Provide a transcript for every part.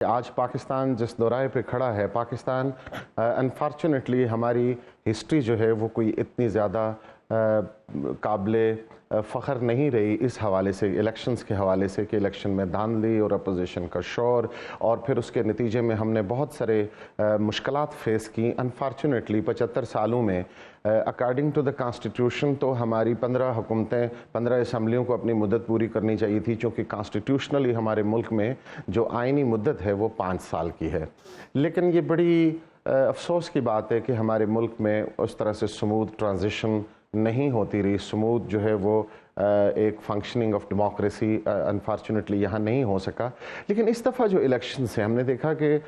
آج پاکستان جس دورائے پہ کھڑا ہے، پاکستان انفارچونیٹلی ہماری ہسٹری جو ہے وہ کوئی اتنی زیادہ قابل فخر نہیں رہی اس حوالے سے، الیکشنز کے حوالے سے کہ الیکشن میں دھاندلی اور اپوزیشن کا شور، اور پھر اس کے نتیجے میں ہم نے بہت سارے مشکلات فیس کی۔ انفارچونیٹلی 75 سالوں میں اکارڈنگ ٹو دا کانسٹیٹیوشن تو ہماری 15 حکومتیں، 15 اسمبلیوں کو اپنی مدت پوری کرنی چاہیے تھی، چونکہ کانسٹیٹیوشنلی ہمارے ملک میں جو آئینی مدت ہے وہ 5 سال کی ہے۔ لیکن یہ بڑی افسوس کی بات ہے کہ ہمارے ملک میں اس طرح سے سموتھ ٹرانزیشن نہیں ہوتی رہی، سموتھ جو ہے وہ ایک فنکشننگ آف ڈیموکریسی انفارچونیٹلی یہاں نہیں ہو سکا۔ لیکن اس دفعہ جو الیکشنز ہیں، ہم نے دیکھا کہ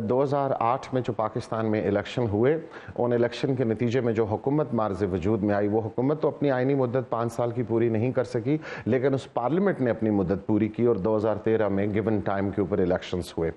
2008 میں جو پاکستان میں الیکشن ہوئے، ان الیکشن کے نتیجے میں جو حکومت معرض وجود میں آئی، وہ حکومت تو اپنی آئینی مدت 5 سال کی پوری نہیں کر سکی، لیکن اس پارلیمنٹ نے اپنی مدت پوری کی اور 2013 میں گیون ٹائم کے اوپر الیکشنز ہوئے۔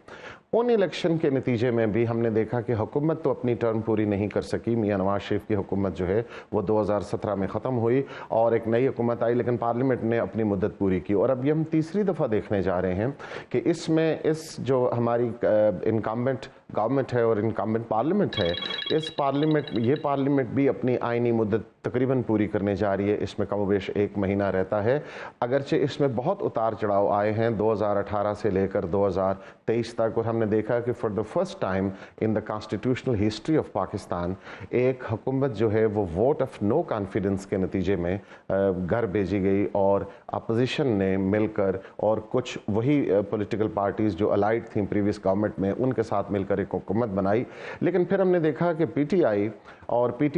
ان الیکشن کے نتیجے میں بھی ہم نے دیکھا کہ حکومت تو اپنی ٹرم پوری نہیں کر سکی، میاں نواز شریف کی حکومت جو ہے وہ 2017 میں ختم ہوئی اور ایک نئی حکومت آئی، لیکن پارلیمنٹ نے اپنی مدت پوری کی۔ اور اب یہ ہم تیسری دفعہ دیکھنے جا رہے ہیں کہ اس میں جو ہماری انکمبنٹ گورنمنٹ ہے اور انکمبنٹ پارلیمنٹ ہے، یہ پارلیمنٹ بھی اپنی آئینی مدت تقریباً پوری کرنے جا رہی ہے۔ اس میں کم و بیش 1 مہینہ رہتا ہے، اگرچہ اس میں بہت اتار چڑھاؤ آئے ہیں 2018 سے لے کر 2023 تک، اور ہم نے دیکھا کہ for the first time in the constitutional history of Pakistan ایک حکومت جو ہے وہ ووٹ آف نو کانفیڈنس کے نتیجے میں گھر بھیجی گئی، اور اپوزیشن نے مل کر اور کچھ وہی پولیٹیکل پارٹیز جو الائڈ تھیں پریویس گورنمنٹ میں، ان کے ساتھ مل کر ایک حکومت بنائی۔ لیکن پھر ہم نے دیکھا کہ پی ٹی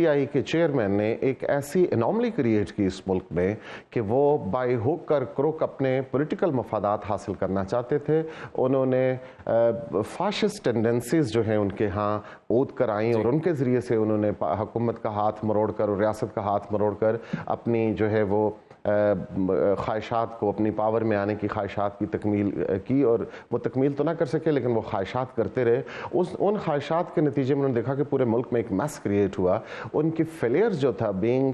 آئی کے چیئرمین نے ایک ایسی انوملی کریٹ کی اس ملک میں کہ وہ بائی ہک اور کروک اپنے پولیٹیکل مفادات حاصل کرنا چاہتے تھے۔ انہوں نے فاشسٹ ٹینڈنسیز جو ہیں ان کے ہاں عود کرائیں، اور ان کے ذریعے سے انہوں نے حکومت کا ہاتھ مروڑ کر اور ریاست کا ہاتھ مروڑ کر اپنی جو ہے وہ خواہشات کو، اپنی پاور میں آنے کی خواہشات کی تکمیل کی، اور وہ تکمیل تو نہ کر سکے لیکن وہ خواہشات کرتے رہے۔ ان خواہشات کے نتیجے میں انہوں نے دیکھا کہ پورے ملک میں ایک میس کریٹ ہوا۔ ان کی فیلیئرز جو تھا being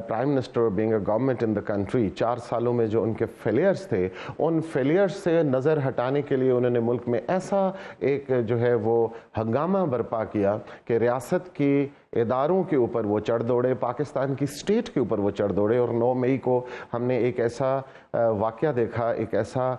prime minister, being a government in the country, 4 سالوں میں جو ان کے فیلیئرز تھے، ان فیلیئرز سے نظر ہٹانے کے لیے انہوں نے ملک میں ایسا ایک جو ہے وہ ہنگامہ برپا کیا کہ ریاست کی اداروں کے اوپر وہ چڑھ دوڑے، پاکستان کی سٹیٹ کے اوپر وہ چڑھ دوڑے، اور 9 مئی کو ہم نے ایک ایسا واقعہ دیکھا، ایک ایسا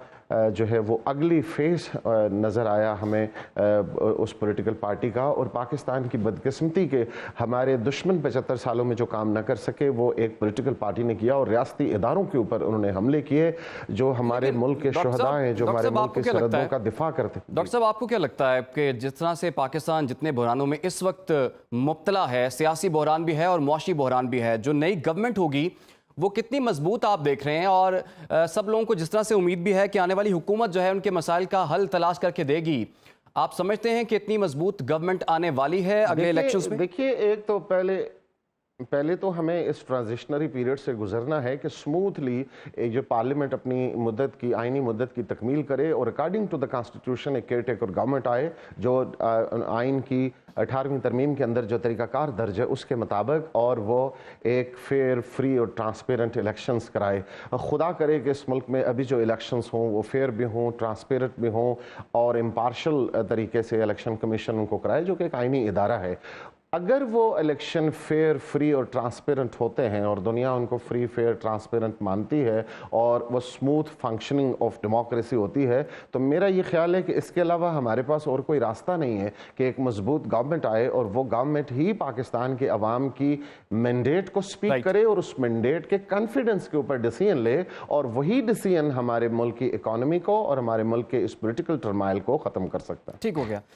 جو ہے وہ اگلی فیس نظر آیا ہمیں اس پولیٹیکل پارٹی کا، اور پاکستان کی بدقسمتی کے ہمارے دشمن 75 سالوں میں جو کام نہ کر سکے وہ ایک پولیٹیکل پارٹی نے کیا، اور ریاستی اداروں کے اوپر انہوں نے حملے کیے جو ہمارے ملک کے شہداء ہیں، جو ہمارے ملک کی سرحدوں کا دفاع کرتے ہیں۔ ڈاکٹر صاحب، آپ کو کیا لگتا ہے کہ جس طرح سے پاکستان جتنے بحرانوں میں اس وقت مبتلا ہے، سیاسی بحران بھی ہے اور معاشی بحران بھی ہے، جو نئی گورنمنٹ ہوگی وہ کتنی مضبوط آپ دیکھ رہے ہیں، اور سب لوگوں کو جس طرح سے امید بھی ہے کہ آنے والی حکومت جو ہے ان کے مسائل کا حل تلاش کر کے دے گی، آپ سمجھتے ہیں کہ اتنی مضبوط گورنمنٹ آنے والی ہے اگلے الیکشنز میں؟ دیکھیے، ایک تو پہلے تو ہمیں اس ٹرانزیشنری پیریڈ سے گزرنا ہے کہ سموتھلی جو پارلیمنٹ اپنی مدت کی، آئینی مدت کی تکمیل کرے، اور اکارڈنگ ٹو دا کانسٹیٹیوشن ایک کیئر ٹیکر گورنمنٹ آئے جو آئین کی 18ویں ترمیم کے اندر جو طریقہ کار درج ہے اس کے مطابق، اور وہ ایک فیئر، فری اور ٹرانسپیرنٹ الیکشنز کرائے۔ خدا کرے کہ اس ملک میں ابھی جو الیکشنز ہوں وہ فیئر بھی ہوں، ٹرانسپیرنٹ بھی ہوں، اور امپارشل طریقے سے الیکشن کمیشن ان کو کرائے جو کہ ایک آئینی ادارہ ہے۔ اگر وہ الیکشن فیئر، فری اور ٹرانسپیرنٹ ہوتے ہیں، اور دنیا ان کو فری، فیئر، ٹرانسپیرنٹ مانتی ہے، اور وہ سموتھ فنکشننگ آف ڈیموکریسی ہوتی ہے، تو میرا یہ خیال ہے کہ اس کے علاوہ ہمارے پاس اور کوئی راستہ نہیں ہے کہ ایک مضبوط گورنمنٹ آئے، اور وہ گورنمنٹ ہی پاکستان کے عوام کی مینڈیٹ کو سپیک کرے، اور اس مینڈیٹ کے کانفیڈنس کے اوپر ڈیسیژن لے، اور وہی ڈیسیژن ہمارے ملک کی اکانومی کو اور ہمارے ملک کے اس پولیٹیکل ٹرمائل کو ختم کر سکتا ہے۔ ٹھیک ہو گیا۔